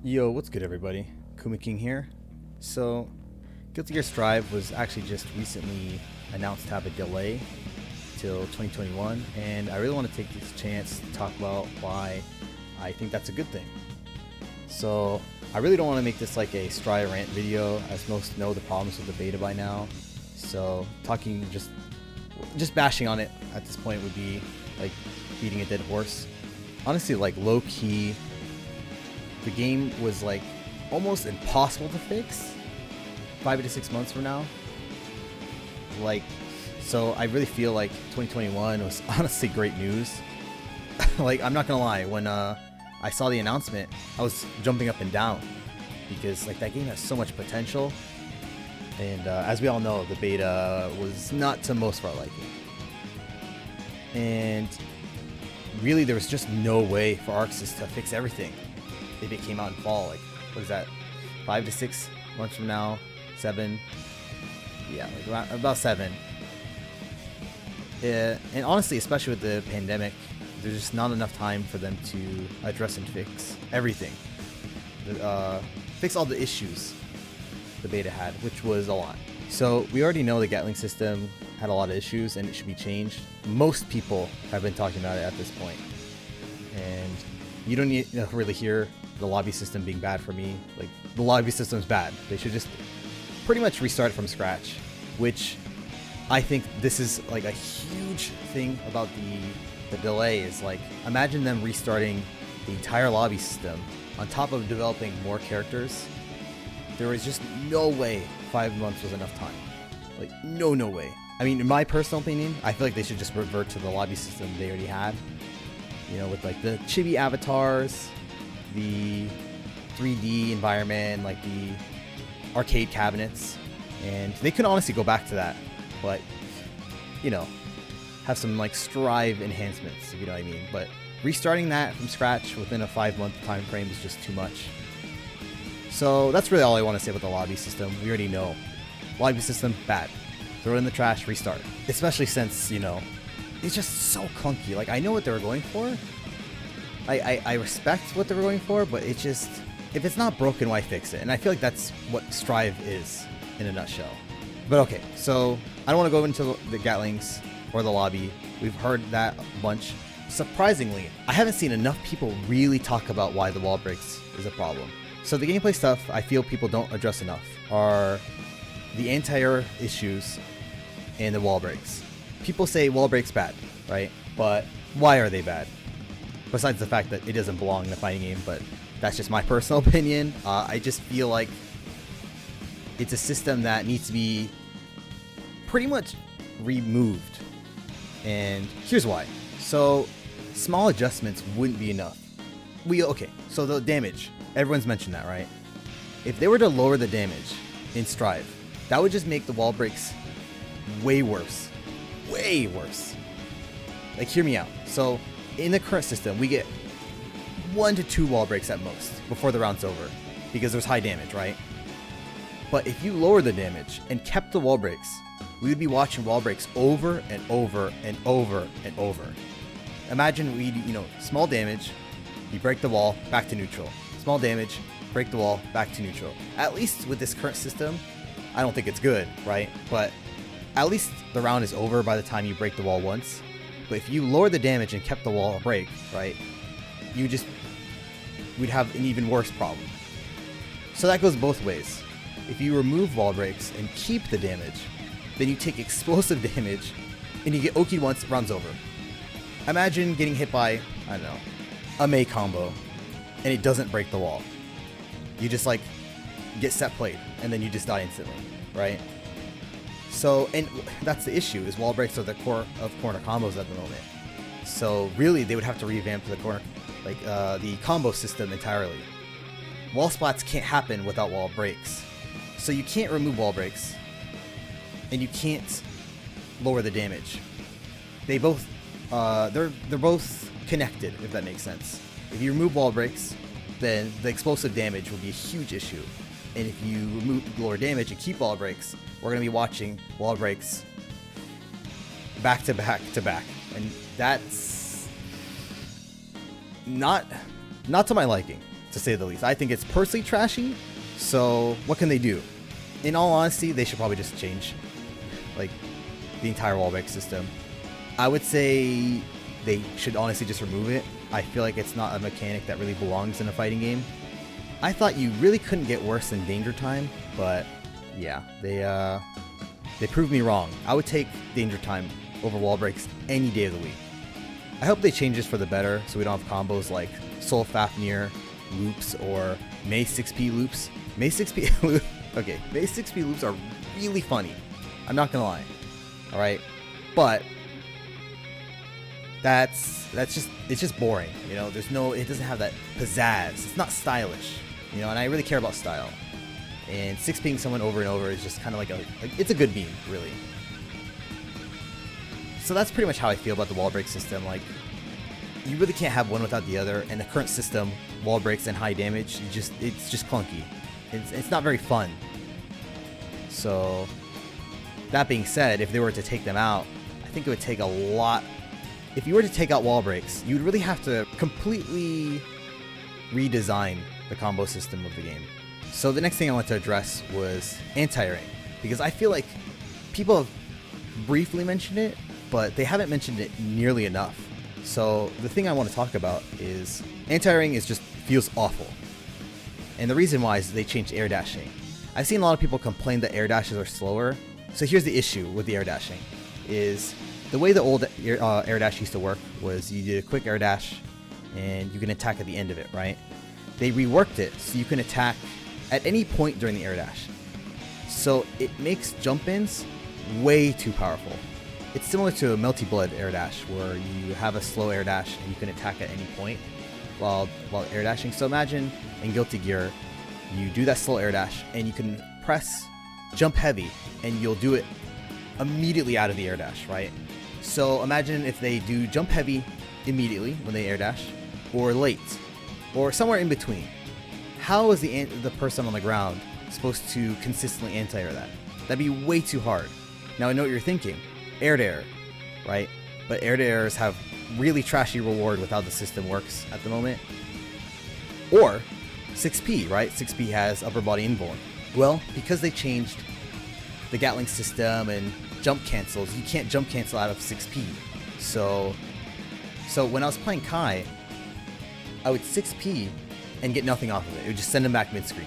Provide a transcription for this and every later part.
Yo, what's good, everybody? Kuma King here. So, Guilty Gear Strive was actually just recently announced to have a delay till 2021, and I really want to take this chance to talk about why I think that's a good thing. So, I really don't want to make this like a Strive rant video, as most know the problems with the beta by now. So, talking just bashing on it at this point would be like beating a dead horse. Honestly, like low key, the game was like almost impossible to fix 5 to 6 months from now. Like, so I really feel like 2021 was honestly great news. Like, I'm not gonna lie, when I saw the announcement, I was jumping up and down because like that game has so much potential. And as we all know, the beta was not to most of our liking. And really, there was just no way for Arcsys to fix everything if it came out in fall. Like, what is that? 5 to 6 months from now? 7? Yeah, like around, about 7. And honestly, especially with the pandemic, there's just not enough time for them to address and fix everything. Fix all the issues the beta had, which was a lot. So we already know the Gatling system had a lot of issues and it should be changed. Most people have been talking about it at this point. And you don't need to really hear the lobby system being bad for me. Like, the lobby system's bad. They should just pretty much restart from scratch, which I think this is like a huge thing about the delay is like, imagine them restarting the entire lobby system on top of developing more characters. There was just no way 5 months was enough time. Like, no way. I mean, in my personal opinion, I feel like they should just revert to the lobby system they already had. You know, with like the chibi avatars, the 3D environment, like the arcade cabinets, and they could honestly go back to that, but you know, have some like Strive enhancements, if you know what I mean. But restarting that from scratch within a 5-month time frame is just too much. So that's really all I want to say about the lobby system. We already know lobby system bad. Throw it in the trash, restart. Especially since, you know, it's just so clunky. Like, I know what they were going for. I respect what they were going for, but it's just, if it's not broken, why fix it? And I feel like that's what Strive is in a nutshell. But okay, so I don't want to go into the Gatlings or the lobby. We've heard that a bunch. Surprisingly, I haven't seen enough people really talk about why the wall breaks is a problem. So the gameplay stuff I feel people don't address enough are the anti-air issues and the wall breaks. People say wall breaks bad, right? But why are they bad? Besides the fact that it doesn't belong in a fighting game, but that's just my personal opinion. I just feel like it's a system that needs to be pretty much removed. And here's why. So small adjustments wouldn't be enough. Okay, so the damage, everyone's mentioned that, right? If they were to lower the damage in Strive, that would just make the wall breaks way worse. Way worse. Like, hear me out. So in the current system, we get 1 to 2 wall breaks at most before the round's over, because there's high damage, right? But if you lower the damage and kept the wall breaks, we would be watching wall breaks over and over and over and over. Imagine we, you know, small damage, you break the wall, back to neutral. Small damage, break the wall, back to neutral. At least with this current system, I don't think it's good, right? But at least the round is over by the time you break the wall once. But if you lower the damage and kept the wall break, right, we'd have an even worse problem. So that goes both ways. If you remove wall breaks and keep the damage, then you take explosive damage and you get Oki'd once, round's over. Imagine getting hit by, I don't know, a Mei combo and it doesn't break the wall. You just like get set played and then you just die instantly, right? So, and that's the issue, is wall breaks are the core of corner combos at the moment. So really, they would have to revamp the corner, like the combo system entirely. Wall splats can't happen without wall breaks. So you can't remove wall breaks, and you can't lower the damage. They both, they're both connected, if that makes sense. If you remove wall breaks, then the explosive damage will be a huge issue. And if you remove lower damage and keep wall breaks, we're going to be watching wall breaks back to back to back. And that's not to my liking. to say the least. I think it's personally trashy. So what can they do? In all honesty, they should probably just change like the entire wall break system. I would say they should honestly just remove it. I feel like it's not a mechanic that really belongs in a fighting game. I thought you really couldn't get worse than Danger Time, but yeah, they proved me wrong. I would take Danger Time over wall breaks any day of the week. I hope they change this for the better so we don't have combos like Soul Fafnir loops or May 6P loops. May 6P loops. Okay, May 6P loops are really funny. I'm not gonna lie. Alright? But it's just boring. You know, it doesn't have that pizzazz. It's not stylish. You know, and I really care about style. And 6Ping someone over and over is just kind of like it's a good beam, really. So that's pretty much how I feel about the wall break system. Like, you really can't have one without the other. And the current system, wall breaks and high damage, it's just clunky. It's not very fun. So, that being said, if they were to take them out, I think it would take a lot. If you were to take out wall breaks, you'd really have to completely redesign the combo system of the game. So the next thing I want to address was anti-airing, because I feel like people have briefly mentioned it, but they haven't mentioned it nearly enough. So the thing I want to talk about is anti-airing feels awful. And the reason why is they changed air dashing. I've seen a lot of people complain that air dashes are slower. So here's the issue with the air dashing is the way the old air dash used to work was you did a quick air dash and you can attack at the end of it, right? They reworked it so you can attack at any point during the air dash. So it makes jump-ins way too powerful. It's similar to a Melty Blood air dash where you have a slow air dash and you can attack at any point while air dashing. So imagine in Guilty Gear, you do that slow air dash and you can press jump heavy and you'll do it immediately out of the air dash, right? So imagine if they do jump heavy immediately when they air dash, or late, or somewhere in between. How is the person on the ground supposed to consistently anti-air that? That'd be way too hard. Now I know what you're thinking, air to air, right? But air to airs have really trashy reward with how the system works at the moment. Or 6P, right? 6P has upper body invuln. Well, because they changed the Gatling system and jump cancels, you can't jump cancel out of 6P. So when I was playing Kai, I would 6P and get nothing off of it. It would just send them back mid-screen.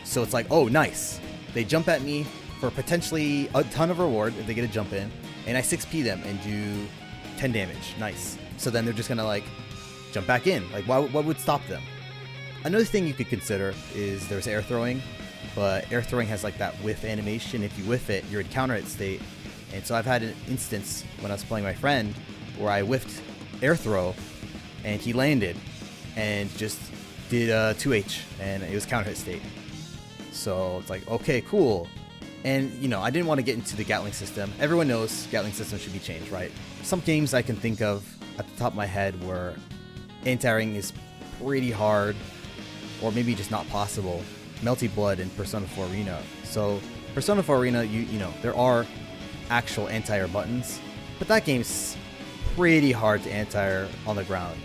So it's like, oh, nice. They jump at me for potentially a ton of reward if they get a jump in, and I 6P them and do 10 damage. Nice. So then they're just gonna like jump back in. Like, what would stop them? Another thing you could consider is there's air throwing, but air throwing has like that whiff animation. If you whiff it, you're in counter hit state. And so I've had an instance when I was playing my friend where I whiffed air throw and he landed and just did 2H and it was counter hit state. So it's like, okay, cool. And you know, I didn't want to get into the Gatling system. Everyone knows Gatling system should be changed, right? Some games I can think of at the top of my head where anti-airing is pretty hard or maybe just not possible. Melty Blood and Persona 4 Arena. So Persona 4 Arena, you know, there are actual anti-air buttons, but that game's pretty hard to anti-air on the ground.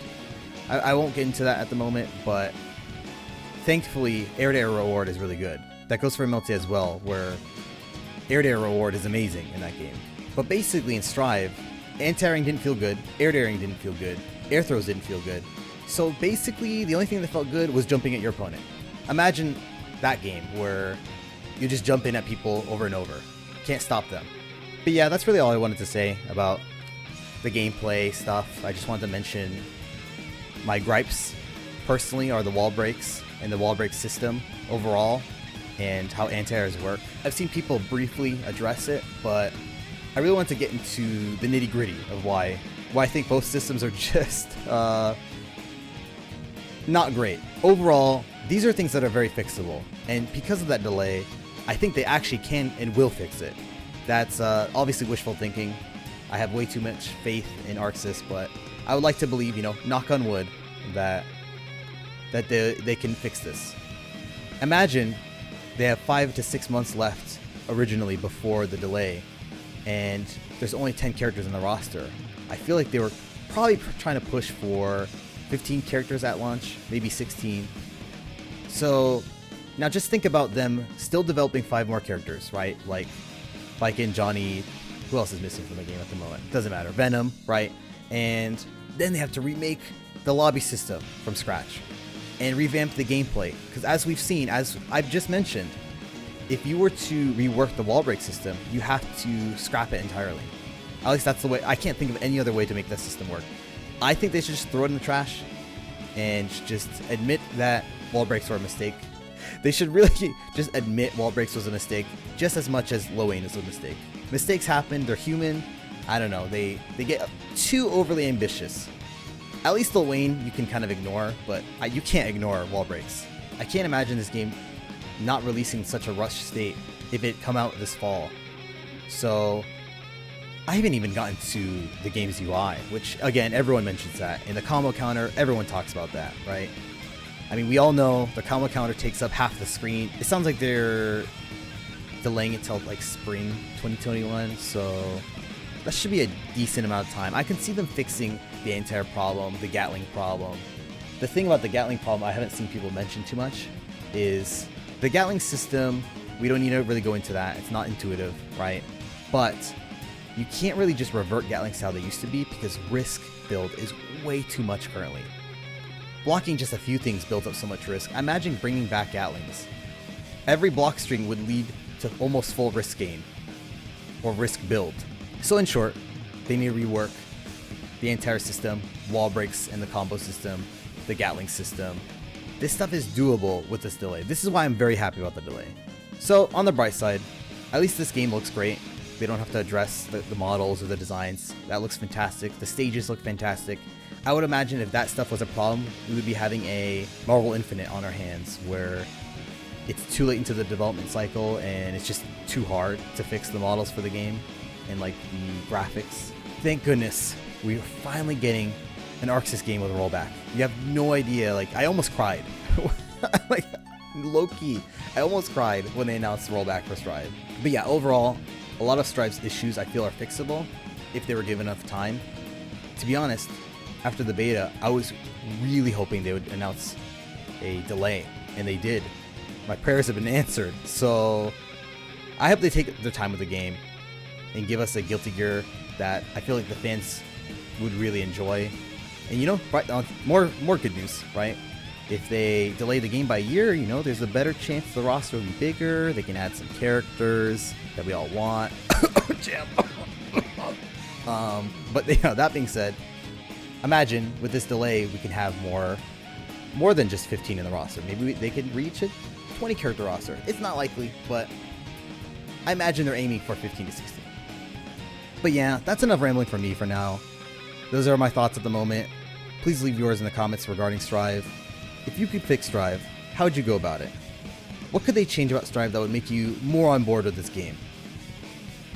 I won't get into that at the moment, but thankfully air-to-air reward is really good. That goes for Melty as well, where air-to-air reward is amazing in that game. But basically in Strive, anti-airing didn't feel good, air-to-airing didn't feel good, air throws didn't feel good. So basically the only thing that felt good was jumping at your opponent. Imagine that game where you just jump in at people over and over. Can't stop them. But yeah, that's really all I wanted to say about the gameplay stuff. I just wanted to mention my gripes personally are the wall breaks and the wall break system overall and how anti-airs work. I've seen people briefly address it, but I really want to get into the nitty-gritty of why I think both systems are just not great. Overall, these are things that are very fixable, and because of that delay, I think they actually can and will fix it. That's obviously wishful thinking. I have way too much faith in Arcsys, but I would like to believe, you know, knock on wood, that they can fix this. Imagine they have 5 to 6 months left originally before the delay, and there's only 10 characters in the roster. I feel like they were probably trying to push for 15 characters at launch, maybe 16. So now just think about them still developing 5 more characters, right? Like and Johnny, who else is missing from the game at the moment? Doesn't matter. Venom, right? And then they have to remake the lobby system from scratch and revamp the gameplay. Because as we've seen, as I've just mentioned, if you were to rework the wall break system, you have to scrap it entirely. At least that's the way. I can't think of any other way to make that system work. I think they should just throw it in the trash and just admit that wall breaks were a mistake. They should really just admit wall breaks was a mistake just as much as low aim is a mistake. Mistakes happen, they're human. I don't know, they get too overly ambitious. At least Lil Wayne you can kind of ignore, but you can't ignore wall breaks. I can't imagine this game not releasing such a rushed state if it come out this fall. So I haven't even gotten to the game's UI, which again, everyone mentions that. In the combo counter, everyone talks about that, right? I mean, we all know the combo counter takes up half the screen. It sounds like they're delaying it till like spring 2021, so that should be a decent amount of time. I can see them fixing the entire problem, the Gatling problem. The thing about the Gatling problem I haven't seen people mention too much is the Gatling system. We don't need to really go into that. It's not intuitive, right? But you can't really just revert Gatlings how they used to be because risk build is way too much currently. Blocking just a few things builds up so much risk. Imagine bringing back Gatlings. Every block string would lead to almost full risk gain or risk build. So in short, they need to rework the entire system, wall breaks and the combo system, the Gatling system. This stuff is doable with this delay. This is why I'm very happy about the delay. So on the bright side, at least this game looks great. They don't have to address the models or the designs. That looks fantastic. The stages look fantastic. I would imagine if that stuff was a problem, we would be having a Marvel Infinite on our hands where it's too late into the development cycle and it's just too hard to fix the models for the game and like the graphics. Thank goodness we are finally getting an Arcsys game with a rollback. You have no idea, like I almost cried. Like low-key, I almost cried when they announced the rollback for Strive. But yeah, overall, a lot of Strive's issues I feel are fixable if they were given enough time. To be honest, after the beta, I was really hoping they would announce a delay, and they did. My prayers have been answered, so I hope they take their time with the game and give us a Guilty Gear that I feel like the fans would really enjoy. And you know, right, more good news, right? If they delay the game by a year, you know, there's a better chance the roster will be bigger. They can add some characters that we all want. Jam. But you know, that being said, imagine with this delay we can have more than just 15 in the roster. Maybe they could reach a 20 character roster. It's not likely, but I imagine they're aiming for 15 to 16. But yeah, that's enough rambling from me for now. Those are my thoughts at the moment. Please leave yours in the comments regarding Strive. If you could fix Strive, how would you go about it? What could they change about Strive that would make you more on board with this game?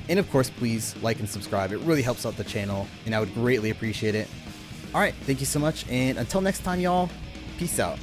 And of course, please like and subscribe. It really helps out the channel, and I would greatly appreciate it. Alright, thank you so much, and until next time, y'all, peace out.